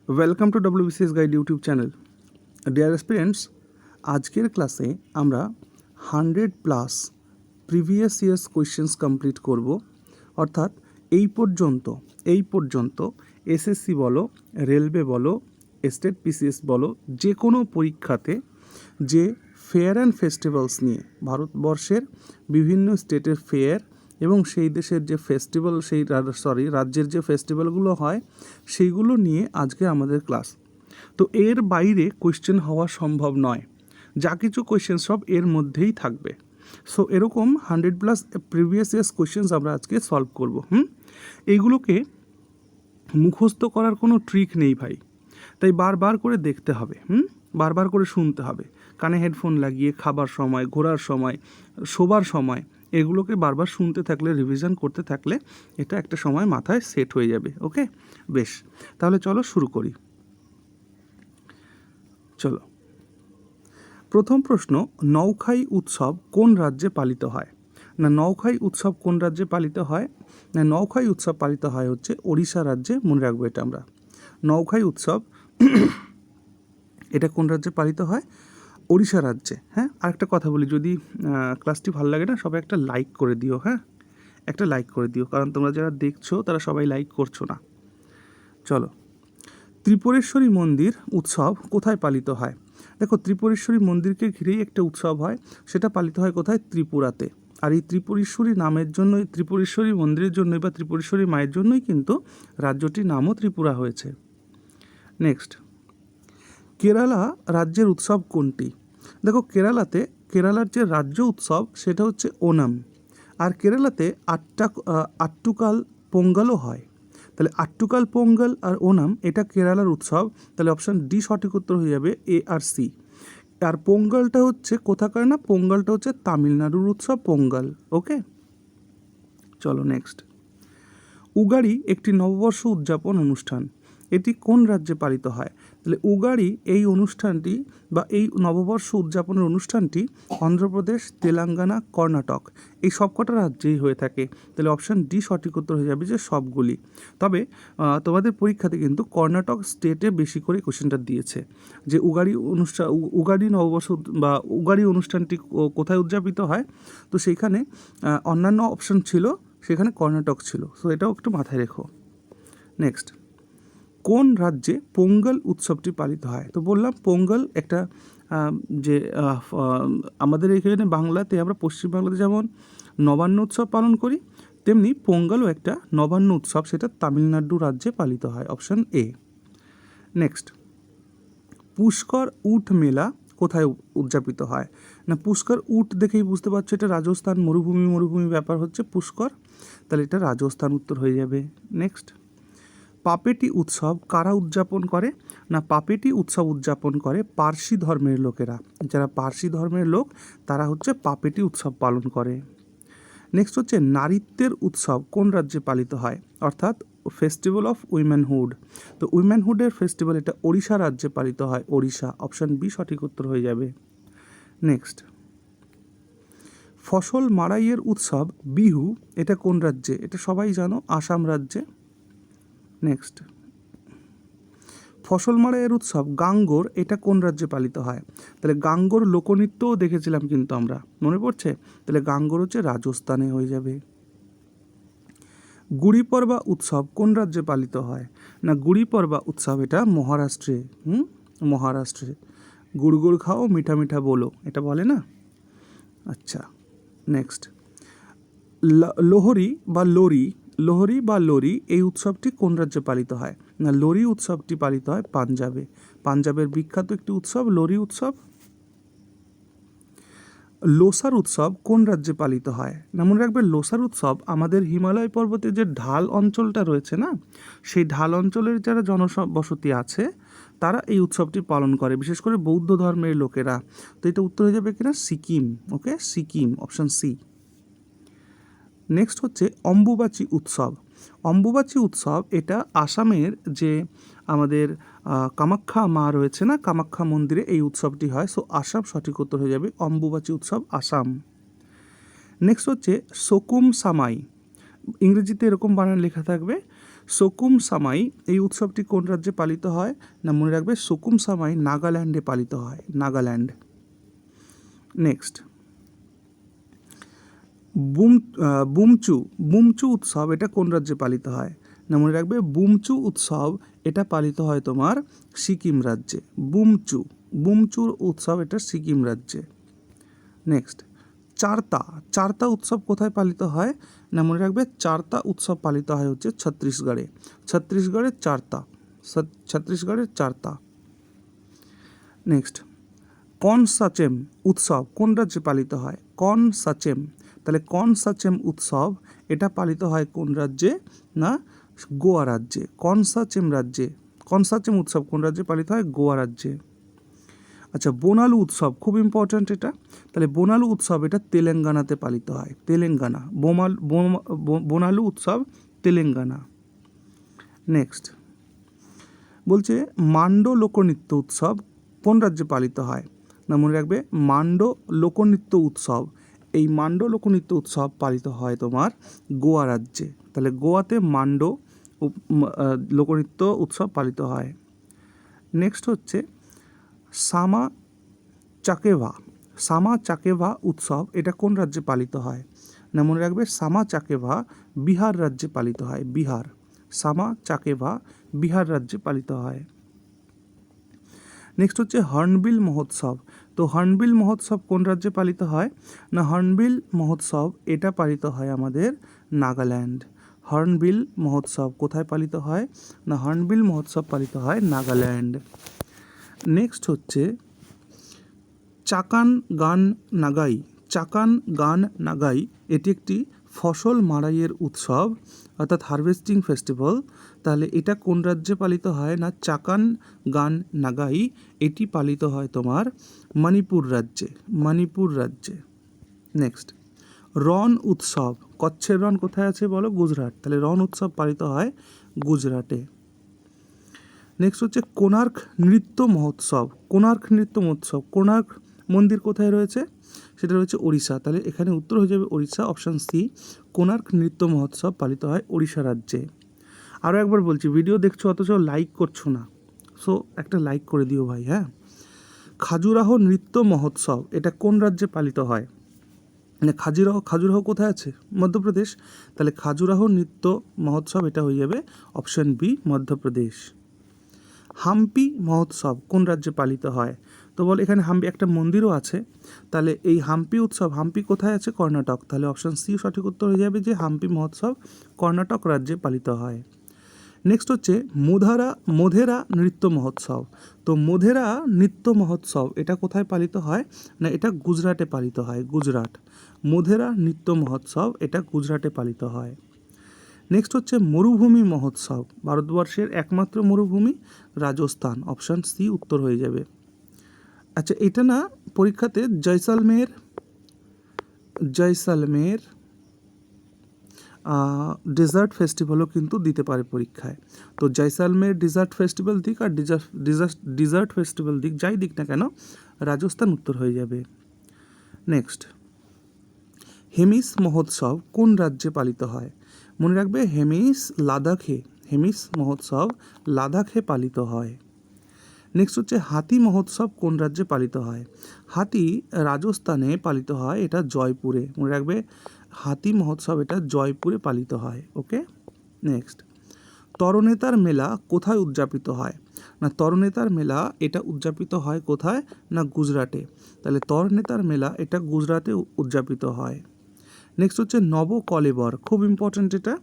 Welcome to WBCS guide YouTube channel. Dear students, আজকের ক্লাসে আমরা 100+ প্রিভিয়াস ইয়ার্স কোয়েশ্চেন্স কমপ্লিট করব। অর্থাৎ এই পর্যন্ত এসএসসি বলো, রেলওয়ে বলো, স্টেট পিসিএস বলো, যে কোনো পরীক্ষাতে যে ফেয়ার অ্যান্ড ফেস্টিভ্যালস নিয়ে ভারতবর্ষের বিভিন্ন স্টেটের ফেয়ার এবং সেই দেশের যে ফেস্টিভ্যাল রাজ্যের যে ফেস্টিভ্যালগুলো হয় সেইগুলো নিয়ে আজকে আমাদের ক্লাস। তো এর বাইরে কোয়েশ্চেন হওয়া সম্ভব নয়, যা কিছু কোয়েশ্চেন সব এর মধ্যেই থাকবে। সো এরকম 100+ প্রিভিয়াস ইয়ার্স কোয়েশ্চেন্স আমরা আজকে সলভ করব। এইগুলোকে মুখস্থ করার কোনো ট্রিক নেই ভাই, তাই বারবার করে দেখতে হবে, বারবার করে শুনতে হবে, কানে হেডফোন লাগিয়ে খাবার সময়, ঘোরার সময়, শোবার সময় এগুলোকে বারবার শুনতে থাকলে, রিভিশন করতে থাকলে এটা একটা সময় মাথায় সেট হয়ে যাবে। ওকে, বেশ, তাহলে চলো শুরু করি। চলো, প্রথম প্রশ্ন, নৌখাই উৎসব কোন রাজ্যে পালিত হয়? না, নৌখাই উৎসব কোন রাজ্যে পালিত হয়? না, নৌখাই উৎসব পালিত হয় হচ্ছে ওড়িশা রাজ্যে। মনে রাখবো এটা আমরা। নৌখাই উৎসব এটা কোন রাজ্যে পালিত হয়? ওড়িশা রাজ্যে। হ্যাঁ, আরেকটা কথা বলি, যদি ক্লাসটি ভালো লাগে না, সবাই একটা লাইক করে দিও। হ্যাঁ, একটা লাইক করে দিও, কারণ তোমরা যারা দেখছো তারা সবাই লাইক করছো না। চলো, ত্রিপুরেশ্বরী মন্দির উৎসব কোথায় পালিত হয়? দেখো, ত্রিপুরেশ্বরী মন্দিরকে ঘিরেই একটা উৎসব হয়, সেটা পালিত হয় কোথায়? ত্রিপুরাতে। আর এই ত্রিপুরেশ্বরী নামের জন্যই, ত্রিপুরেশ্বরী মন্দিরের জন্যই বা ত্রিপুরেশ্বরী মায়ের জন্যই কিন্তু রাজ্যটির নামও ত্রিপুরা হয়েছে। নেক্সট, কেরালা রাজ্যের উৎসব কোনটি? দেখো, কেরালার যে রাজ্য উৎসব সেটা হচ্ছে ওনাম। আর কেরালাতে আট্টুকাল পোঙ্গলও হয়। তাহলে আট্টুকাল পোঙ্গল আর ওনাম এটা কেরালার উৎসব। তাহলে অপশান ডি সঠিক উত্তর হয়ে যাবে, এ আর সি। আর পোঙ্গলটা হচ্ছে কোথাকার? না, পোঙ্গলটা হচ্ছে তামিলনাড়ুর উৎসব পোঙ্গল। ওকে, চলো নেক্সট। উগাড়ি একটি নববর্ষ উদযাপন অনুষ্ঠান, এটি কোন রাজ্যে পালিত হয়? তাহলে উগাড়ি এই অনুষ্ঠানটি বা এই নববর্ষ উদযাপনের অনুষ্ঠানটি অন্ধ্রপ্রদেশ, তেলেঙ্গানা, কর্ণাটক এই সবকটা রাজ্যেই হয়ে থাকে। তাহলে অপশান ডি সঠিক উত্তর হয়ে যাবে যে সবগুলি। তবে তোমাদের পরীক্ষাতে কিন্তু কর্ণাটক স্টেটে বেশি করে কোশ্চেনটা দিয়েছে, যে উগাড়ি নববর্ষ বা উগাড়ি অনুষ্ঠানটি কোথায় উদযাপিত হয়। তো সেইখানে অন্যান্য অপশান ছিল, সেখানে কর্ণাটক ছিল। সো এটাও একটু মাথায় রেখো। নেক্সট, কোন রাজ্যে পোঙ্গল উৎসবটি পালিত হয়? তো বললাম পোঙ্গল একটা যে আমাদের এখানে বাংলাতে, আমরা পশ্চিমবাংলাতে যেমন নবান্ন উৎসব পালন করি, তেমনি পোঙ্গলও একটা নবান্ন উৎসব, সেটা তামিলনাড়ু রাজ্যে পালিত হয়। Option A. নেক্সট, পুষ্কর উট মেলা কোথায় উদযাপিত হয়? না, পুষ্কর উট দেখেই বুঝতে পারছো এটা রাজস্থান, মরুভূমি ব্যাপার হচ্ছে পুষ্কর। তাহলে এটা রাজস্থান উত্তর হয়ে যাবে। নেক্সট, পাপেটি উৎসব কারা উদযাপন করে? না, পাপেটি উৎসব উদযাপন করে পার্সি ধর্মের লোকেরা। যারা পার্সি ধর্মের লোক তারা হচ্ছে পাপেটি উৎসব পালন করে। নেক্সট হচ্ছে, নারীত্বের উৎসব কোন রাজ্যে পালিত হয়? অর্থাৎ ফেস্টিভ্যাল অফ উইমেনহুড। তো উইমেনহুডের ফেস্টিভ্যাল এটা ওড়িশা রাজ্যে পালিত হয়, ওড়িশা। অপশান বি সঠিক উত্তর হয়ে যাবে। নেক্সট, ফসল মাড়াইয়ের উৎসব বিহু এটা কোন রাজ্যে? এটা সবাই জানো, আসাম রাজ্যে। নেক্সট, ফসল মাড়াইয়ের উৎসব গাঙ্গোর এটা কোন রাজ্যে পালিত হয়? তাহলে গাঙ্গোর লোকনৃত্যও দেখেছিলাম কিন্তু আমরা, মনে পড়ছে? তাহলে গাঙ্গোর হচ্ছে রাজস্থানে হয়ে যাবে। গুড়ি পড়বা উৎসব কোন রাজ্যে পালিত হয়? না, গুড়ি পড়বা উৎসব এটা মহারাষ্ট্রে। মহারাষ্ট্রে। গুড় গুড় খাও, মিঠা মিঠা বলো, এটা বলে না? আচ্ছা, নেক্সট, লোহরি বা লোরি এই উৎসবটি কোন রাজ্যে পালিত হয়? না, লোরি উৎসবটি পালিত হয় পাঞ্জাবে। পাঞ্জাবের বিখ্যাত একটি উৎসব লোরি উৎসব। লোসার উৎসব কোন রাজ্যে পালিত হয়? না, মনে রাখবে লোসার উৎসব আমাদের হিমালয় পর্বতে যে ঢাল অঞ্চলটা রয়েছে না, সেই ঢাল অঞ্চলের যারা জনবসতি আছে তারা এই উৎসবটি পালন করে, বিশেষ করে বৌদ্ধ ধর্মের লোকেরা। তো এটা উত্তর হয়ে যাবে কিনা, সিকিম। ওকে, সিকিম, অপশান সি। নেক্সট হচ্ছে অম্বুবাচী উৎসব। অম্বুবাচী উৎসব এটা আসামের যে আমাদের কামাখ্যা মা রয়েছে না, কামাখ্যা মন্দিরে এই উৎসবটি হয়। সো আসাম সঠিক উত্তর হয়ে যাবে, অম্বুবাচী উৎসব আসাম। নেক্সট হচ্ছে সকুম সামাই, ইংরেজিতে এরকম বানান লেখা থাকবে, সোকুম সামাই এই উৎসবটি কোন রাজ্যে পালিত হয়? না মনে রাখবে সোকুম সামাই নাগাল্যান্ডে পালিত হয়, নাগাল্যান্ড। নেক্সট, বুমচু বুমচু উৎসব এটা কোন রাজ্যে পালিত হয়? না মনে রাখবে বুমচু উৎসব এটা পালিত হয় তোমার সিকিম রাজ্যে। বুমচু বুমচুর উৎসব এটা সিকিম রাজ্যে। নেক্সট, চারতা চারতা উৎসব কোথায় পালিত হয়? না মনে রাখবে চারতা উৎসব পালিত হয় হচ্ছে ছত্তিশগড়ে, ছত্তিশগড়ের চারতা, ছত্তিশগড়ের চারতা। নেক্সট, কনসাচেম উৎসব কোন রাজ্যে পালিত হয়? কনসাচেম, তাহলে কনসাচেম উৎসব এটা পালিত হয় কোন রাজ্যে? না গোয়া রাজ্যে, কনসাচেম রাজ্যে। কনসাচেম উৎসব কোন রাজ্যে পালিত হয়? গোয়া রাজ্যে। আচ্ছা, বোনালু উৎসব খুব ইম্পর্ট্যান্ট এটা, তাহলে বোনালু উৎসব এটা তেলেঙ্গানাতে পালিত হয়, তেলেঙ্গানা। বোনালু উৎসব তেলেঙ্গানা। নেক্সট বলছে মান্ডো লোকনৃত্য উৎসব কোন রাজ্যে পালিত হয়? না মনে রাখবে মান্ডো লোকনৃত্য উৎসব, এই মান্ডো লোকনৃত্য উৎসব পালিত হয় তোমার গোয়া রাজ্যে, তাহলে গোয়াতে মান্ডো লোকনৃত্য উৎসব পালিত হয়। নেক্সট হচ্ছে সামা চাকেভা, সামা চাকেভা উৎসব এটা কোন রাজ্যে পালিত হয়? না মনে রাখবে সামা চাকেভা বিহার রাজ্যে পালিত হয়, বিহার। সামা চাকেভা বিহার রাজ্যে পালিত হয়। নেক্সট হচ্ছে হর্নবিল মহোৎসব, তো হর্নবিল মহোৎসব কোন রাজ্যে পালিত হয়? না হর্নবিল মহোৎসব এটা পালিত হয় আমাদের নাগাল্যান্ড। হর্নবিল মহোৎসব কোথায় পালিত হয়? না হর্নবিল মহোৎসব পালিত হয় নাগাল্যান্ড। নেক্সট হচ্ছে চাকান গান নাগাই, চাকান গান নাগাই এটি একটি ফসল মাড়াইয়ের উৎসব অর্থাৎ হারভেস্টিং ফেস্টিভ্যাল, তাহলে এটা কোন রাজ্যে পালিত হয়? না চাকান গান নাগাই এটি পালিত হয় তোমার মণিপুর রাজ্যে, মণিপুর রাজ্যে। নেক্সট, রন উৎসব, কচ্ছের রন কোথায় আছে বলো? গুজরাট, তাহলে রন উৎসব পালিত হয় গুজরাটে। নেক্সট হচ্ছে কোণার্ক নৃত্য মহোৎসব, কোণার্ক নৃত্য মহোৎসব, কোণার্ক মন্দির কোথায় রয়েছে? সেটা রয়েছে ওড়িশা, তাহলে এখানে উত্তর হয়ে যাবে ওড়িশা, অপশান সি। কোণার্ক নৃত্য মহোৎসব পালিত হয় ওড়িশা রাজ্যে। আরও একবার বলছি, ভিডিও দেখছো অথচ লাইক করছো না, সো একটা লাইক করে দিও ভাই, হ্যাঁ। খাজুরাহ নৃত্য মহোৎসব এটা কোন রাজ্যে পালিত হয়? মানে খাজুরাহ কোথায় আছে? মধ্যপ্রদেশ, তাহলে খাজুরাহ নৃত্য মহোৎসব এটা হয়ে যাবে অপশান বি, মধ্যপ্রদেশ। হাম্পি মহোৎসব কোন রাজ্যে পালিত হয়? তো বল এখানে হাম্পি একটা মন্দিরও আছে, তাহলে এই হাম্পি উৎসব, হাম্পি কোথায় আছে? কর্ণাটক, তাহলে অপশান সি সঠিক উত্তর হয়ে যাবে যে হাম্পি মহোৎসব কর্ণাটক রাজ্যে পালিত হয়। নেক্সট হচ্ছে মোধেরা নৃত্য মহোৎসব, তো মোধেরা নৃত্য মহোৎসব এটা কোথায় পালিত হয়? না এটা গুজরাটে পালিত হয়, গুজরাট। মোধেরা নৃত্য মহোৎসব এটা গুজরাটে পালিত হয়। নেক্সট হচ্ছে মরুভূমি মহোৎসব, ভারতবর্ষের একমাত্র মরুভূমি রাজস্থান, অপশান সি উত্তর হয়ে যাবে। আচ্ছা, এটা না পরীক্ষাতে জয়সালমের ডেজার্ট ফেস্টিভ্যালও কিন্তু দিতে পারে পরীক্ষায়, তো জয়সালমের ডেজার্ট ফেস্টিভ্যাল দিক আর ডেজার্ট ফেস্টিভ্যাল দিক যাই দিক না কেন রাজস্থান উত্তর হয়ে যাবে। নেক্সট, হেমিস মহোৎসব কোন রাজ্যে পালিত হয়? মনে রাখবে হেমিস লাদাখে, হেমিস মহোৎসব লাদাখে পালিত হয়। নেক্সট হচ্ছে হাতি মহোৎসব কোন রাজ্যে পালিত হয়? হাতি রাজস্থানে পালিত হয়, এটা জয়পুরে, মনে রাখবে হাতি মহোৎসব এটা জয়পুরে পালিত হয়। ওকে। নেক্সট, তরনেতার মেলা কোথায় উদযাপিত হয়? না তরনেতার মেলা এটা উদযাপিত হয় কোথায়? না গুজরাটে, তাহলে তরনেতার মেলা এটা গুজরাটে উদযাপিত হয়। নেক্সট হচ্ছে নবকলেবর, খুব ইম্পর্ট্যান্ট এটা,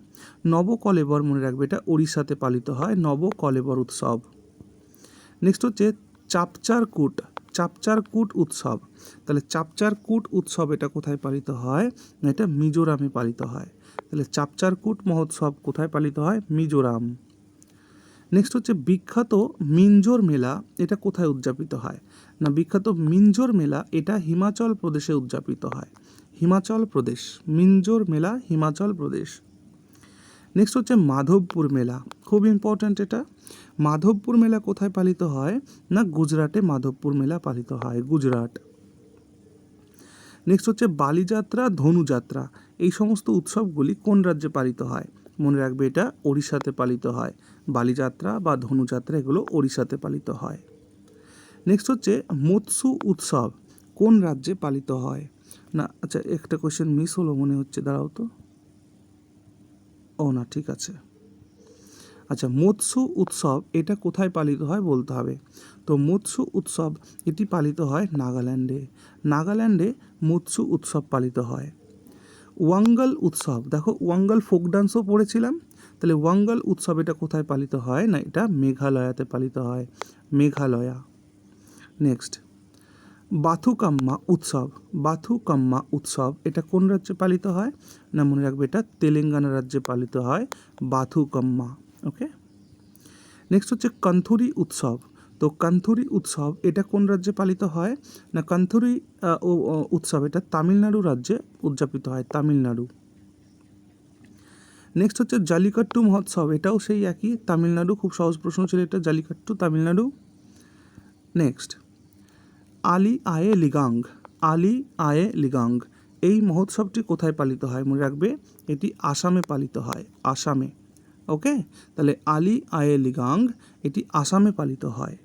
নবকলেবর মনে রাখবে এটা ওড়িশাতে পালিত হয়, নবকলেবর উৎসব। নেক্সট হচ্ছে চাপচারকুট উৎসব, তাহলে চাপচারকুট উৎসব এটা কোথায় পালিত হয়? না এটা মিজোরামে পালিত হয়, তাহলে চাপচারকুট মহোৎসব কোথায় পালিত হয়? মিজোরাম। নেক্সট হচ্ছে বিখ্যাত মিঞ্জোর মেলা এটা কোথায় উদযাপিত হয়? না বিখ্যাত মিঞ্জোর মেলা এটা হিমাচল প্রদেশে উদযাপিত হয়, হিমাচল প্রদেশ, মিঞ্জোর মেলা হিমাচল প্রদেশ। নেক্সট হচ্ছে মাধবপুর মেলা, খুব ইম্পর্ট্যান্ট এটা, মাধবপুর মেলা কোথায় পালিত হয়? না গুজরাটে মাধবপুর মেলা পালিত হয়, গুজরাট। নেক্সট হচ্ছে বালিযাত্রা, ধনুযাত্রা এই সমস্ত উৎসবগুলি কোন রাজ্যে পালিত হয়? মনে রাখবে এটা ওড়িশাতে পালিত হয়। বালিযাত্রা বা ধনুযাত্রা এগুলো ওড়িশাতে পালিত হয়। নেক্সট হচ্ছে মৎস্য উৎসব কোন রাজ্যে পালিত হয়? না আচ্ছা, একটা কোয়েশ্চেন মিস হলো মনে হচ্ছে, দাঁড়াও তো। ও না, ঠিক আছে। আচ্ছা, মৎস্য উৎসব এটা কোথায় পালিত হয় বলতে হবে। তো মৎস্য উৎসব এটি পালিত হয় নাগাল্যান্ডে। নাগাল্যান্ডে মৎস্য উৎসব পালিত হয়। ওয়াঙ্গল উৎসব, দেখো ওয়াঙ্গল ফোক ডান্সও পড়েছিলাম, তাহলে ওয়াঙ্গল উৎসব এটা কোথায় পালিত হয়? না এটা মেঘালয়াতে পালিত হয়, মেঘালয়া। নেক্সট বাথুকাম্মা উৎসব। বাথুকাম্মা উৎসব এটা কোন রাজ্যে পালিত হয়? না মনে রাখবে এটা তেলেঙ্গানা রাজ্যে পালিত হয়, বাথুকাম্মা। ওকে। নেক্সট হচ্ছে কান্থুরি উৎসব। তো কান্থুরি উৎসব এটা কোন রাজ্যে পালিত হয়? না কান্থুরি উৎসব এটা তামিলনাড়ু রাজ্যে উদযাপিত হয়, তামিলনাড়ু। নেক্সট হচ্ছে জালিকাট্টু মহোৎসব, এটাও সেই একই, তামিলনাড়ু। খুব সহজ প্রশ্ন ছিল এটা, জালিকাট্টু তামিলনাড়ু। নেক্সট আলি আয়ে লিগাং। আলি আয়ে লিগাং এই মহোৎসবটি কোথায় পালিত হয়? মনে রাখবে এটি আসামে পালিত হয়, আসামে। ওকে, তাহলে আলি আয়ে লিগাং এটি আসামে পালিত হয়।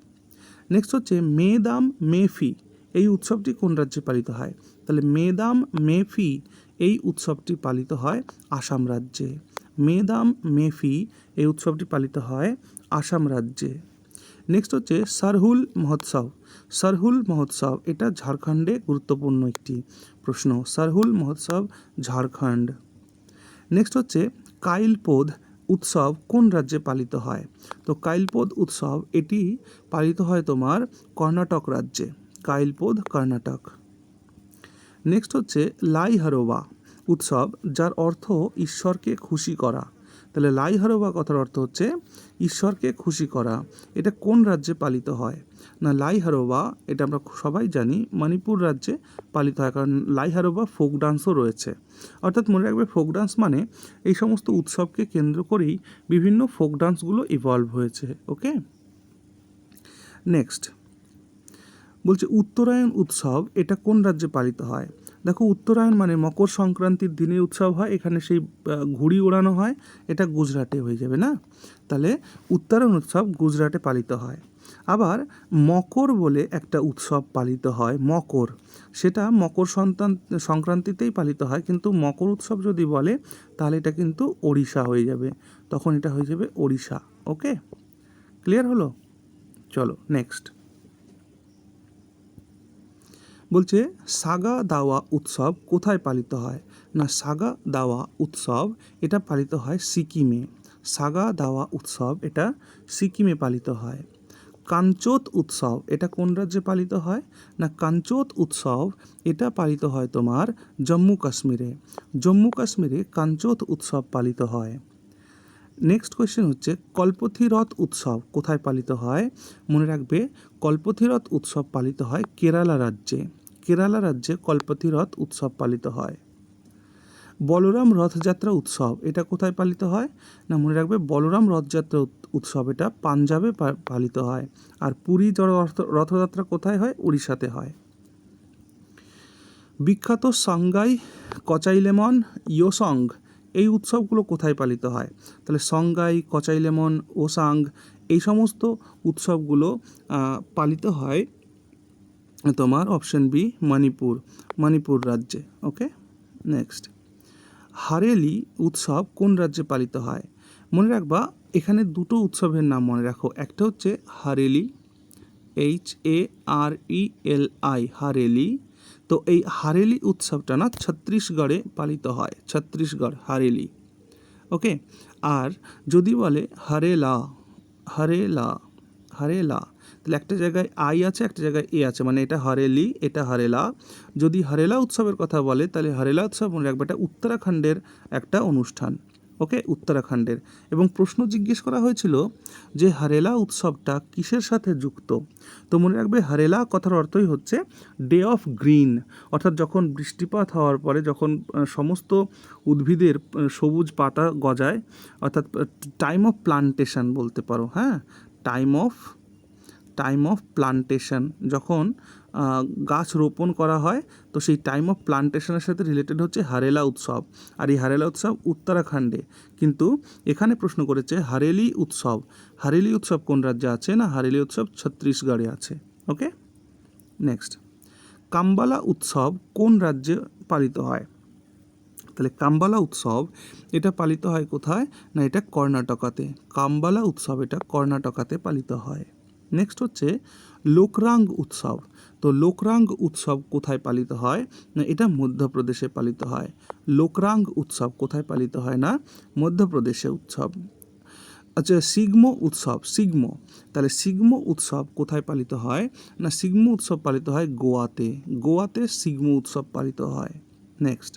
নেক্সট হচ্ছে মেদাম মেফি এই উৎসবটি কোন রাজ্যে পালিত হয়? তাহলে মেদাম মেফি এই উৎসবটি পালিত হয় আসাম রাজ্যে। মেদাম মেফি এই উৎসবটি পালিত হয় আসাম রাজ্যে। নেক্সট হচ্ছে সরহুল মহোৎসব। সরহুল মহোৎসব এটা ঝাড়খণ্ডে গুরুত্বপূর্ণ একটি প্রশ্ন, সরহুল মহোৎসব ঝাড়খণ্ড। নেক্সট হচ্ছে কাইলপোদ উৎসব কোন রাজ্যে পালিত হয়? তো কাইলপোদ উৎসব এটি পালিত হয় তোমার কর্ণাটক রাজ্যে, কাইলপোদ কর্ণাটক। নেক্সট হচ্ছে লাই হারোবা উৎসব, যার অর্থ ঈশ্বরকে খুশি করা। তাহলে লাই হারোবা কথার অর্থ হচ্ছে ঈশ্বরকে খুশি করা। এটা কোন রাজ্যে পালিত হয়? না লাই হারোবা এটা আমরা সবাই জানি মণিপুর রাজ্যে পালিত হয়, কারণ লাই হারোবা ফোক ডান্সও রয়েছে। অর্থাৎ মনে রাখবে ফোক ডান্স মানে এই সমস্ত উৎসবকে কেন্দ্র করেই বিভিন্ন ফোক ডান্সগুলো ইভলভ হয়েছে। ওকে। নেক্সট বলছে উত্তরায়ণ উৎসব এটা কোন রাজ্যে পালিত হয়? দেখো উত্তরায়ণ মানে মকর সংক্রান্তির দিনে উৎসব হয়, এখানে সেই ঘুড়ি ওড়ানো হয়, এটা গুজরাটে হয়ে যাবে না? তাহলে উত্তরায়ণ উৎসব গুজরাটে পালিত হয়। আবার মকর বলে একটা উৎসব পালিত হয়, মকর, সেটা মকর সংক্রান্তিতেই পালিত হয়, কিন্তু মকর উৎসব যদি বলে তাহলে এটা কিন্তু ওড়িশা হয়ে যাবে, তখন এটা হয়ে যাবে ওড়িশা। ওকে, ক্লিয়ার হলো? চলো নেক্সট বলছে সাগা দাওয়া উৎসব কোথায় পালিত হয়? না সাগা দাওয়া উৎসব এটা পালিত হয় সিকিমে। সাগা দাওয়া উৎসব এটা সিকিমে পালিত হয়। কাঞ্চোত উৎসব এটা কোন রাজ্যে পালিত হয়? না কাঞ্চোত উৎসব এটা পালিত হয় তোমার জম্মু কাশ্মীরে। জম্মু কাশ্মীরে কাঞ্চোত উৎসব পালিত হয়। নেক্সট কোয়েশ্চেন হচ্ছে কল্পথিরথ উৎসব কোথায় পালিত হয়? মনে রাখবে কল্পথিরথ উৎসব পালিত হয় কেরালা রাজ্যে। কেরালা রাজ্যে কল্পথিরথ উৎসব পালিত হয়। বলরাম রথযাত্রা উৎসব এটা কোথায় পালিত হয়? না মনে রাখবে বলরাম রথযাত্রা উৎসব এটা পাঞ্জাবে পালিত হয়। আর পুরী রথযাত্রা কোথায় হয়? উড়িষ্যাতে হয়। বিখ্যাত সাংগাই কচাইলেমন ইয়োসং এই উৎসবগুলো কোথায় পালিত হয়? তাহলে সংগাই, কচাইলেমন, ওসাং এই সমস্ত উৎসবগুলো পালিত হয় তোমার অপশন বি মণিপুর, মণিপুর রাজ্যে। ওকে। নেক্সট হারেলি উৎসব কোন রাজ্যে পালিত হয়? মনে রাখবা এখানে দুটো উৎসবের নাম মনে রাখো, একটা হচ্ছে হারেলি, HARELI, হারেলি। তো এই হারেলি উৎসবটা না ছত্তিশগড়ে পালিত হয়, ছত্তিশগড় হারেলি। ওকে। আর যদি বলে হারেলা, হারেলা, হারেলা, তাহলে একটা জায়গায় আই আছে, একটা জায়গায় এ আছে, মানে এটা হারেলি, এটা হারেলা। যদি হারেলা উৎসবের কথা বলে তাহলে হারেলা উৎসব মনে রাখবে এটা উত্তরাখণ্ডের একটা অনুষ্ঠান। ওকে, উত্তরাখণ্ডের। এবং প্রশ্ন জিজ্ঞেস করা হয়েছিল যে হারেলা উৎসবটা কিসের সাথে যুক্ত? তো মনে রাখবে হারেলা কথার অর্থই হচ্ছে ডে অফ গ্রিন, অর্থাৎ যখন বৃষ্টিপাত হওয়ার পরে যখন সমস্ত উদ্ভিদের সবুজ পাতা গজায়, অর্থাৎ টাইম অফ প্লান্টেশন বলতে পারো। হ্যাঁ, time of time of plantation, যখন গাছ রোপণ করা হয় তো সেই টাইম অফ প্লান্টেশনের সাথে রিলেটেড হচ্ছে হারেলা উৎসব। আর এই হারেলা উৎসব উত্তরাখণ্ডে, কিন্তু এখানে প্রশ্ন করেছে হারেলি উৎসব। হারেলি উৎসব কোন রাজ্যে আছে? না হারেলি উৎসব ছত্তিশগড়ে আছে। ওকে, নেক্সট, কাম্বালা উৎসব কোন রাজ্যে পালিত হয়? তাহলে কাম্বালা উৎসব এটা পালিত হয় কোথায়? না এটা কর্ণাটকাতে। কাম্বালা উৎসব এটা কর্ণাটকাতে পালিত হয়। নেক্সট হচ্ছে লোকরাং উৎসব। তো লোকরাং উৎসব কোথায় পালিত হয়? না এটা মধ্যপ্রদেশে পালিত হয়। লোকরাং উৎসব কোথায় পালিত হয়? না মধ্যপ্রদেশে উৎসব। আচ্ছা, সিগমো উৎসব, সিগমো, তাহলে সিগমো উৎসব কোথায় পালিত হয়? না সিগমো উৎসব পালিত হয় গোয়াতে। গোয়াতে সিগমো উৎসব পালিত হয়। নেক্সট,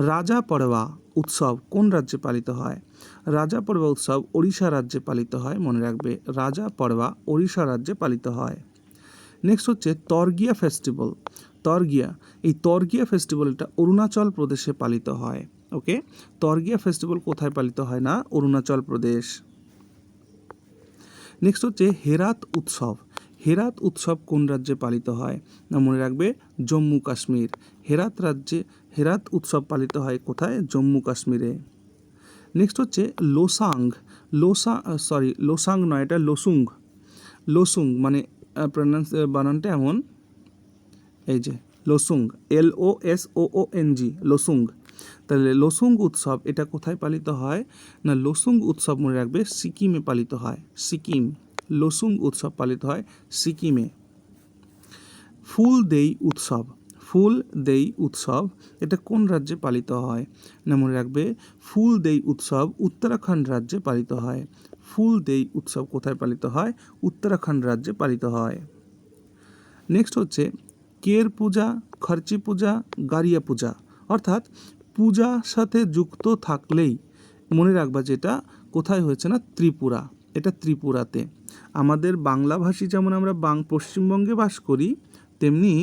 রাজা পড়বা উৎসব কোন রাজ্যে পালিত হয়? রাজা পড়বা উৎসব ওড়িশা রাজ্যে পালিত হয়, মনে রাখবে রাজা পড়বা ওড়িশা রাজ্যে পালিত হয়। নেক্সট হচ্ছে তরগিয়া ফেস্টিভ্যাল। তরগিয়া, এই তরগিয়া ফেস্টিভ্যালটা অরুণাচল প্রদেশে পালিত হয়। ওকে, তরগিয়া ফেস্টিভ্যাল কোথায় পালিত হয়? না অরুণাচল প্রদেশ। নেক্সট হচ্ছে হেরাত উৎসব। হেরাত উৎসব কোন রাজ্যে পালিত হয়? না মনে রাখবে জম্মু কাশ্মীর। হেরাত রাজ্যে হেরাত উৎসব পালিত হয় কোথায়? জম্মু কাশ্মীরে। নেক্সট হচ্ছে লোসাং। লোসাং নয়, এটা লোসুং। লোসুং মানে বানানটা এমন, এই যে লোসুং, LOSOONG, লোসুং। তাহলে লোসুং উৎসব এটা কোথায় পালিত হয়? না লোসুং উৎসব মনে রাখবে সিকিমে পালিত হয়। সিকিম, লোসুং উৎসব পালিত হয় সিকিমে। ফুল দেই উৎসব, ফুল দেই উৎসব এটা কোন রাজ্যে পালিত হয়? না মনে রাখবে ফুল দেই উৎসব উত্তরাখণ্ড রাজ্যে পালিত হয়। ফুল দেই উৎসব কোথায় পালিত হয়? উত্তরাখণ্ড রাজ্যে পালিত হয়। নেক্সট হচ্ছে কের পূজা, খরচি পূজা, গারিয়া পূজা, অর্থাৎ পূজার সাথে যুক্ত থাকলেই মনে রাখবা যেটা কোথায় হয়েছে? না ত্রিপুরা, এটা ত্রিপুরাতে। আমাদের বাংলাভাষী যেমন আমরা পশ্চিমবঙ্গে বাস করি, তেমনি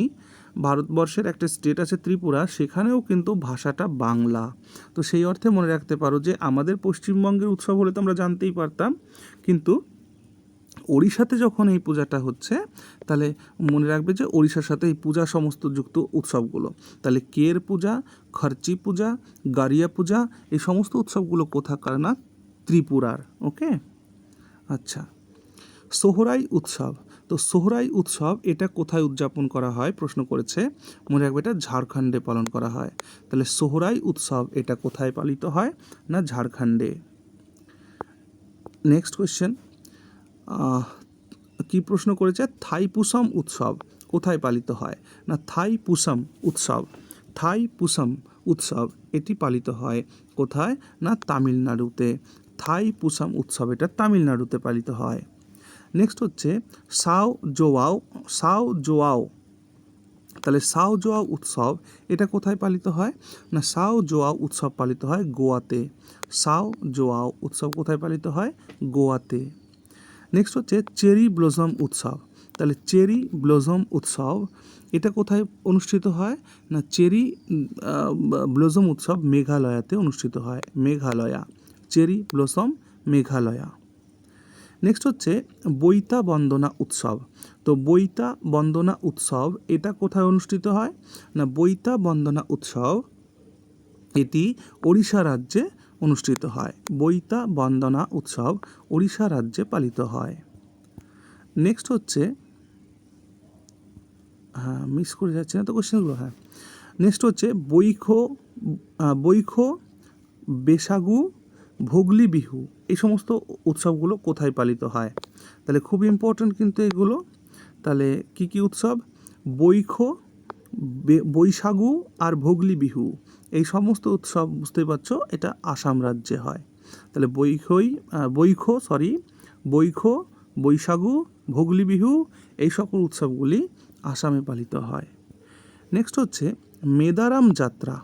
ভারতবর্ষের একটা স্টেট আছে ত্রিপুরা, সেখানেও কিন্তু ভাষাটা বাংলা। তো সেই অর্থে মনে রাখতে পারো যে আমাদের পশ্চিমবঙ্গের উৎসব হলে তো আমরা জানতেই পারতাম, কিন্তু ওড়িশাতে যখন এই পূজাটা হচ্ছে তাহলে মনে রাখবে যে ওড়িশার সাথে এই পূজা সমস্ত যুক্ত উৎসবগুলো। তাহলে কের পূজা, খরচি পূজা, গারিয়া পূজা এই সমস্ত উৎসবগুলো কোথাকার? না ত্রিপুরার। ওকে, আচ্ছা, সোহরাই উৎসব। তো সোহরাই উৎসব এটা কোথায় উদযাপন করা হয়? প্রশ্ন করেছে, মনে রাখবে এটা ঝাড়খণ্ডে পালন করা হয়। তাহলে সোহরাই উৎসব এটা কোথায় পালিত হয়? না ঝাড়খণ্ডে। নেক্সট কোয়েশ্চেন, কি প্রশ্ন করেছে? থাইপুসম উৎসব কোথায় পালিত হয়? না থাইপুসম উৎসব, থাইপুসম উৎসব এটি পালিত হয় কোথায়? না তামিলনাড়ুতে। থাইপুসম উৎসব এটা তামিলনাড়ুতে পালিত হয়। নেক্সট হচ্ছে সাও জোয়াও, সাও জোয়াও, তাহলে সাও জোয়াও উৎসব এটা কোথায় পালিত হয়? না সাও জোয়াও উৎসব পালিত হয় গোয়াতে। সাও জোয়াও উৎসব কোথায় পালিত হয়? গোয়াতে। নেক্সট হচ্ছে চেরি ব্লসম উৎসব। তাহলে চেরি ব্লসম উৎসব এটা কোথায় অনুষ্ঠিত হয়? না চেরি ব্লসম উৎসব মেঘালয়াতে অনুষ্ঠিত হয়। Meghalaya, cherry blossom Meghalaya. Next হচ্ছে বৈতা বন্দনা উৎসব। তো বৈতা বন্দনা উৎসব এটা কোথায় অনুষ্ঠিত হয়? না বৈতা বন্দনা উৎসব এটি ওড়িশা রাজ্যে অনুষ্ঠিত হয়। বৈতা বন্দনা উৎসব ওড়িশা রাজ্যে পালিত হয়। নেক্সট হচ্ছে, মিস করে যাচ্ছে না তো কোশ্চেনগুলো? নেক্সট হচ্ছে বৈখো, বেসাগু, ভোগলি বিহু এই সমস্ত উৎসবগুলো কোথায় পালিত হয়? তাহলে খুব ইম্পর্ট্যান্ট কিন্তু এগুলো। তাহলে কি কি উৎসব? বৈখো, বৈশাগু আর ভোগলি বিহু এই সমস্ত উৎসব বুঝতে পারছো এটা আসাম রাজ্যে হয়। তাহলে বৈখো, বৈশাগু, ভোগলি বিহু এই সকল উৎসবগুলি আসামে পালিত হয়। নেক্সট হচ্ছে মেদারাম যাত্রা।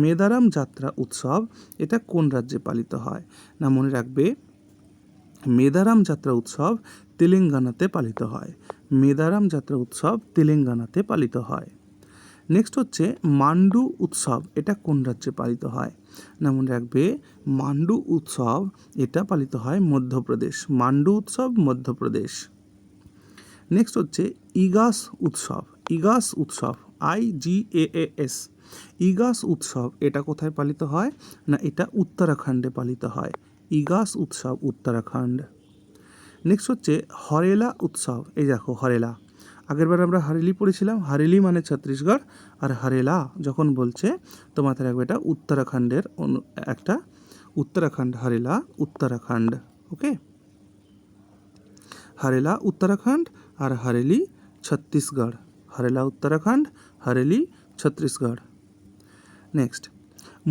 মেদারাম যাত্রা উৎসব এটা কোন রাজ্যে পালিত হয়? না মনে রাখবে মেদারাম যাত্রা উৎসব তেলেঙ্গানাতে পালিত হয়। মেদারাম যাত্রা উৎসব তেলেঙ্গানাতে পালিত হয়। নেক্সট হচ্ছে মান্ডু উৎসব এটা কোন রাজ্যে পালিত হয়? না মনে রাখবে মান্ডু উৎসব এটা পালিত হয় মধ্যপ্রদেশ। মান্ডু উৎসব মধ্যপ্রদেশ। নেক্সট হচ্ছে ইগাস উৎসব। ইগাস উৎসব, IGAAS, ইগাস উৎসব এটা কোথায় পালিত হয়? না এটা উত্তরাখণ্ডে পালিত হয়। ইগাস উৎসব উত্তরাখণ্ড। নেক্সট হচ্ছে হরেলা উৎসব। এই দেখো হরেলা, আগেরবার আমরা হারেলি পড়েছিলাম, হারেলি মানে ছত্তিশগড়, আর হরেলা যখন বলছে তো মাথায় রাখবে এটা উত্তরাখণ্ডের একটা, উত্তরাখণ্ড, হরেলা উত্তরাখণ্ড। ওকে, হরেলা উত্তরাখণ্ড আর হরেলি ছত্তিশগড়। হরেলা উত্তরাখণ্ড, হরেলি ছত্তিশগড়। নেক্সট,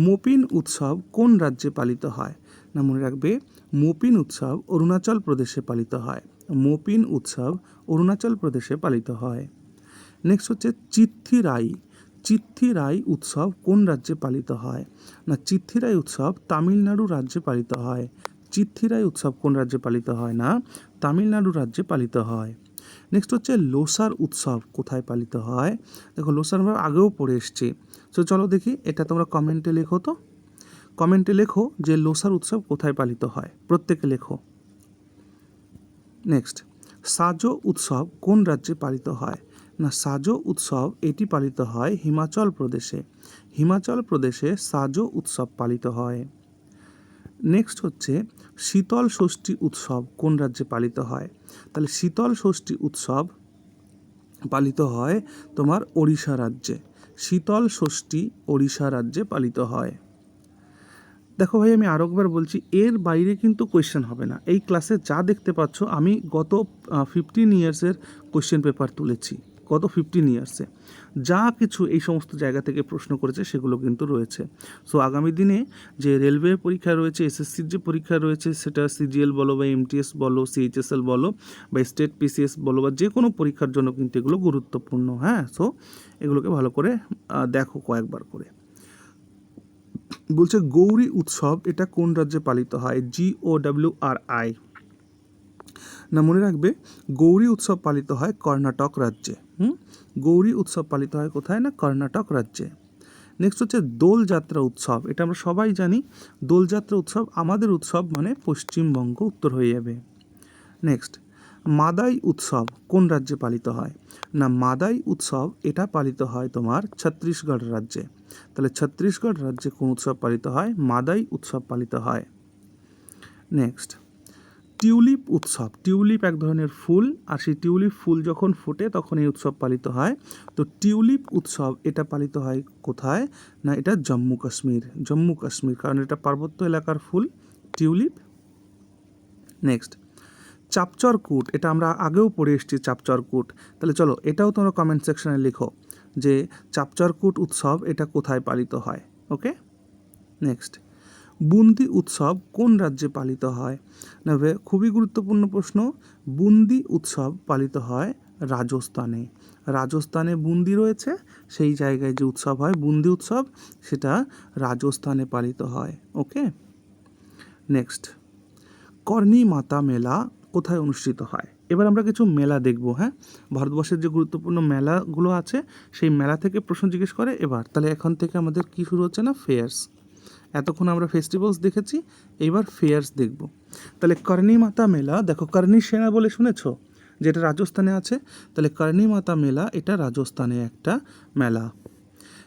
মোপিন উৎসব কোন রাজ্যে পালিত হয়? না মনে রাখবে মোপিন উৎসব অরুণাচল প্রদেশে পালিত হয়। মোপিন উৎসব অরুণাচল প্রদেশে পালিত হয়। নেক্সট হচ্ছে চিত্থিরাই। চিত্থিরাই উৎসব কোন রাজ্যে পালিত হয়? না চিত্থিরাই উৎসব তামিলনাড়ু রাজ্যে পালিত হয়। চিত্থিরাই উৎসব কোন রাজ্যে পালিত হয়? না তামিলনাড়ু রাজ্যে পালিত হয়। নেক্সট হচ্ছে লোসার উৎসব কোথায় পালিত হয়? দেখো লোসার আমরা আগেও পড়ে এসেছি। তো চলো দেখি, এটা তোমরা কমেন্টে লেখো তো, কমেন্টে লেখো যে লোসার উৎসব কোথায় পালিত হয়, প্রত্যেকে লেখো। নেক্সট, সাজো উৎসব কোন রাজ্যে পালিত হয়? না সাজো উৎসব এটি পালিত হয় হিমাচল প্রদেশে। হিমাচল প্রদেশে সাজো উৎসব পালিত হয়। নেক্সট হচ্ছে শীতল ষষ্ঠী উৎসব কোন রাজ্যে পালিত হয়? তাহলে শীতল ষষ্ঠী উৎসব পালিত হয় তোমার ওড়িশা রাজ্যে। শীতল ষষ্ঠী ওড়িশা রাজ্যে পালিত হয়। দেখো ভাই আমি আরও একবার বলছি, এর বাইরে কিন্তু কোয়েশ্চেন হবে না। এই ক্লাসে যা দেখতে পাচ্ছ আমি গত 15 ইয়ার্সের কোয়েশ্চেন পেপার তুলেছি। গত 15 ইয়ার্সে যা কিছু এই সমস্ত জায়গা থেকে প্রশ্ন করেছে সেগুলো কিন্তু রয়েছে। সো আগামী দিনে যে রেলওয়ে পরীক্ষা রয়েছে, এসএসসির যে পরীক্ষা রয়েছে, সেটা সিজিএল বলো বা এমটিএস বলো, সিএইচএসএল বলো বা স্টেট পিসিএস বলো, বা যে কোনো পরীক্ষার জন্য কিন্তু এগুলো গুরুত্বপূর্ণ। হ্যাঁ, সো এগুলোকে ভালো করে দেখো কয়েকবার করে। বলছে গৌরী উৎসব এটা কোন রাজ্যে পালিত হয়? GOWRI। না মনে রাখবে গৌরী উৎসব পালিত হয় কর্ণাটক রাজ্যে। গৌরী উৎসব পালিত হয় কোথায়? না কর্ণাটক রাজ্যে। নেক্সট হচ্ছে দোলযাত্রা উৎসব। এটা আমরা সবাই জানি, দোলযাত্রা উৎসব আমাদের উৎসব মানে পশ্চিমবঙ্গ উত্তর হয়ে যাবে। নেক্সট, মাদাই উৎসব কোন রাজ্যে পালিত হয়? না মাদাই উৎসব এটা পালিত হয় তোমার ছত্তিশগড় রাজ্যে। তাহলে ছত্তিশগড় রাজ্যে কোন উৎসব পালিত হয়? মাদাই উৎসব পালিত হয়। নেক্সট, টিউলিপ উৎসব। টিউলিপ এক ধরনের ফুল, আর সেই টিউলিপ ফুল যখন ফোটে তখন এই উৎসব পালিত হয়। তো টিউলিপ উৎসব এটা পালিত হয় কোথায়? না এটা জম্মু কাশ্মীর। জম্মু কাশ্মীর, কারণ এটা পার্বত্য এলাকার ফুল টিউলিপ। নেক্সট, চাপচর কূট, এটা আমরা আগেও পড়ে এসেছি চাপচর কূট। তাহলে চলো এটাও তোমরা কমেন্ট সেকশনে লিখো যে চাপচর কূট উৎসব এটা কোথায় পালিত হয়। ওকে, নেক্সট, বুন্দি উৎসব কোন রাজ্যে পালিত হয়? না খুবই গুরুত্বপূর্ণ প্রশ্ন। বুন্দি উৎসব পালিত হয় রাজস্থানে। রাজস্থানে বুন্দি রয়েছে, সেই জায়গায় যে উৎসব হয় বুন্দি উৎসব সেটা রাজস্থানে পালিত হয়। ওকে, নেক্সট, কর্ণী মাতা মেলা কোথায় অনুষ্ঠিত হয়? এবার আমরা কিছু মেলা দেখব। হ্যাঁ, ভারতবর্ষের যে গুরুত্বপূর্ণ মেলাগুলো আছে সেই মেলা থেকে প্রশ্ন জিজ্ঞেস করে এবার। তাহলে এখন থেকে আমাদের কি শুরু হচ্ছে? না ফেয়ার্স। এতক্ষণ আমরা ফেস্টিভ্যালস দেখেছি, এইবার ফেয়ার্স দেখব। তাহলে কর্ণী মাতা মেলা, দেখো কর্ণী সেনা বলে শুনেছ, যেটা রাজস্থানে আছে। তাহলে কর্ণী মাতা মেলা এটা রাজস্থানে একটা মেলা।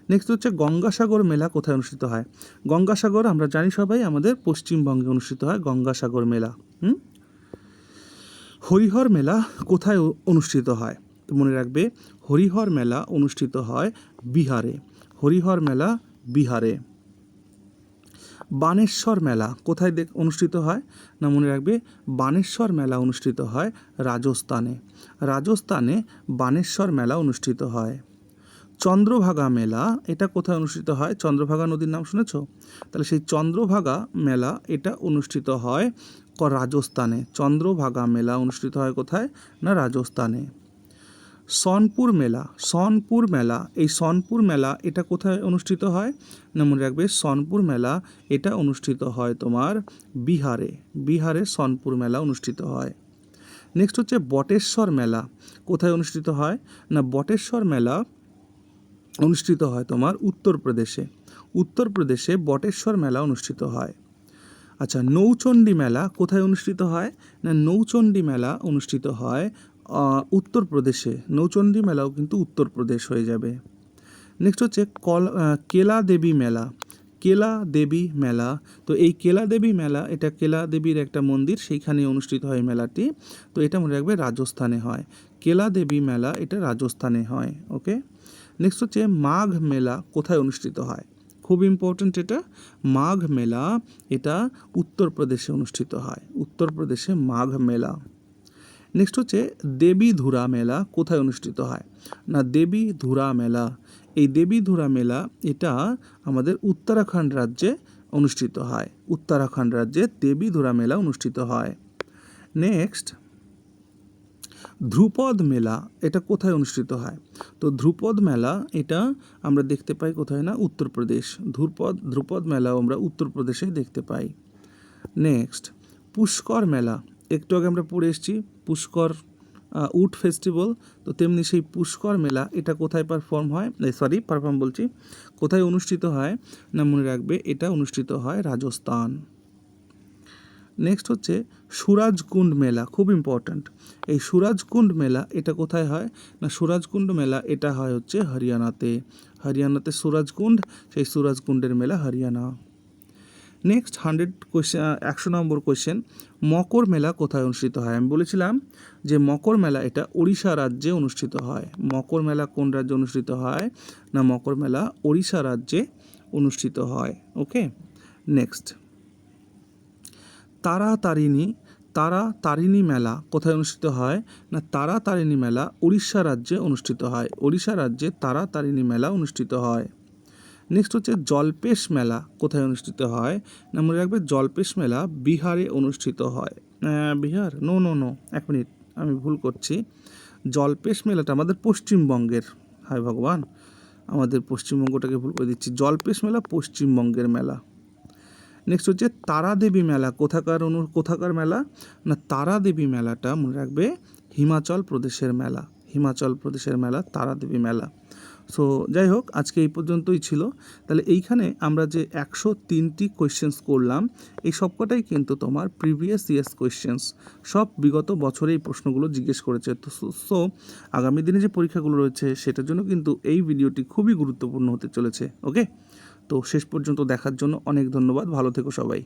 নেক্সট হচ্ছে গঙ্গাসাগর মেলা কোথায় অনুষ্ঠিত হয়? গঙ্গাসাগর আমরা জানি সবাই আমাদের পশ্চিমবঙ্গে অনুষ্ঠিত হয় গঙ্গাসাগর মেলা। হরিহর মেলা কোথায় অনুষ্ঠিত হয়? তো মনে রাখবে হরিহর মেলা অনুষ্ঠিত হয় বিহারে। হরিহর মেলা বিহারে। বানেশ্বর মেলা কোথায় অনুষ্ঠিত হয়? না মনে রাখবে বানেশ্বর মেলা অনুষ্ঠিত হয় রাজস্থানে। রাজস্থানে বানেশ্বর মেলা অনুষ্ঠিত হয়। চন্দ্রভাগা মেলা এটা কোথায় অনুষ্ঠিত হয়? চন্দ্রভাগা নদীর নাম শুনেছ? তাহলে সেই চন্দ্রভাগা মেলা এটা অনুষ্ঠিত হয় রাজস্থানে। চন্দ্রভাগা মেলা অনুষ্ঠিত হয় কোথায়? না রাজস্থানে। সোনপুর মেলা, সোনপুর মেলা, এই সোনপুর মেলা এটা কোথায় অনুষ্ঠিত হয়? না মনে রাখবে সোনপুর মেলা এটা অনুষ্ঠিত হয় তোমার বিহারে। বিহারে সোনপুর মেলা অনুষ্ঠিত হয়। নেক্সট হচ্ছে বটেশ্বর মেলা কোথায় অনুষ্ঠিত হয়? না বটেশ্বর মেলা অনুষ্ঠিত হয় তোমার উত্তরপ্রদেশে। উত্তরপ্রদেশে বটেশ্বর মেলা অনুষ্ঠিত হয়। আচ্ছা, নৌচণ্ডী মেলা কোথায় অনুষ্ঠিত হয়? না নৌচণ্ডী মেলা অনুষ্ঠিত হয় উত্তরপ্রদেশে, নৌচণ্ডী মেলাও কিন্তু উত্তরপ্রদেশ হয়ে যাবে। নেক্সট হচ্ছে কেলা দেবী মেলা। কেলা দেবী মেলা, তো এই কেলা দেবী মেলা, এটা কেলা দেবীর একটা মন্দির, সেইখানে অনুষ্ঠিত হয় মেলাটি। তো এটা মনে রাখবে রাজস্থানে হয়। কেলা দেবী মেলা এটা রাজস্থানে হয়। ওকে, নেক্সট হচ্ছে মাঘ মেলা কোথায় অনুষ্ঠিত হয়? খুব ইম্পর্ট্যান্ট এটা, মাঘ মেলা এটা উত্তরপ্রদেশে অনুষ্ঠিত হয়। উত্তরপ্রদেশে মাঘ মেলা। নেক্সট হচ্ছে দেবী ধুরা মেলা কোথায় অনুষ্ঠিত হয়? না, দেবী ধুরা মেলা, এই দেবী ধুরা মেলা এটা আমাদের উত্তরাখণ্ড রাজ্যে অনুষ্ঠিত হয়। উত্তরাখণ্ড রাজ্যে দেবী ধুরা মেলা অনুষ্ঠিত হয়। নেক্সট ধ্রুপদ মেলা, এটা কোথায় অনুষ্ঠিত হয়? তো ধ্রুপদ মেলা এটা আমরা দেখতে পাই কোথায়? না, উত্তরপ্রদেশ। ধ্রুপদ মেলাও আমরা উত্তরপ্রদেশে দেখতে পাই। নেক্সট পুষ্কর মেলা, একটু আগে আমরা পড়ে এসেছি পুষ্কর উট ফেস্টিভ্যাল, তো তেমনি সেই পুষ্কর মেলা এটা কোথায় কোথায় অনুষ্ঠিত হয়? না, মনে রাখবে এটা অনুষ্ঠিত হয় রাজস্থান। নেক্সট হচ্ছে সুরাজকুণ্ড মেলা, খুব ইম্পর্ট্যান্ট। এই সুরাজকুণ্ড মেলা এটা কোথায় হয়? না, সুরাজকুণ্ড মেলা এটা হয় হচ্ছে হরিয়ানাতে। হরিয়ানাতে সুরাজকুণ্ড, সেই সুরাজকুণ্ডের মেলা হরিয়ানা। নেক্সট 100 নম্বর কোয়েশ্চেন, মকর মেলা কোথায় অনুষ্ঠিত হয়? আমি বলেছিলাম যে মকর মেলা এটা ওড়িশা রাজ্যে অনুষ্ঠিত হয়। মকর মেলা কোন রাজ্যে অনুষ্ঠিত হয়? না, মকর মেলা ওড়িশা রাজ্যে অনুষ্ঠিত হয়। ওকে, নেক্সট তারাতারিণী মেলা কোথায় অনুষ্ঠিত হয়? না, তারাতারিণী মেলা উড়িষ্যা রাজ্যে অনুষ্ঠিত হয়। ওড়িশা রাজ্যে তারাতারিণী মেলা অনুষ্ঠিত হয়। নেক্সট হচ্ছে জলপেশ মেলা কোথায় অনুষ্ঠিত হয়? না, মনে রাখবে জলপেশ মেলা বিহারে অনুষ্ঠিত হয়। বিহার, নো নো নো, এক মিনিট, আমি ভুল করছি। জলপেশ মেলাটা আমাদের পশ্চিমবঙ্গের, হায় ভগবান, আমাদের পশ্চিমবঙ্গটাকে ভুল করে দিচ্ছি। জলপেশ মেলা পশ্চিমবঙ্গের মেলা। নেক্সট হচ্ছে তারাদেবী মেলা কোথাকার মেলা? না, তারাদেবী মেলাটা মনে রাখবে হিমাচল প্রদেশের মেলা। হিমাচল প্রদেশের মেলা তারাদেবী মেলা। সো যাই হোক, আজকে এই পর্যন্তই ছিল। তাহলে এইখানে আমরা যে 103টি কোয়েশ্চেন্স করলাম, এই সবকটাই কিন্তু তোমার প্রিভিয়াস ইয়ার্স কোয়েশ্চেন্স, সব বিগত বছরে এই প্রশ্নগুলো জিজ্ঞেস করেছে। তো সো আগামী দিনে যে পরীক্ষাগুলো রয়েছে সেটার জন্য কিন্তু এই ভিডিওটি খুবই গুরুত্বপূর্ণ হতে চলেছে। ওকে, তো শেষ পর্যন্ত দেখার জন্য অনেক ধন্যবাদ। ভালো থেকো সবাই।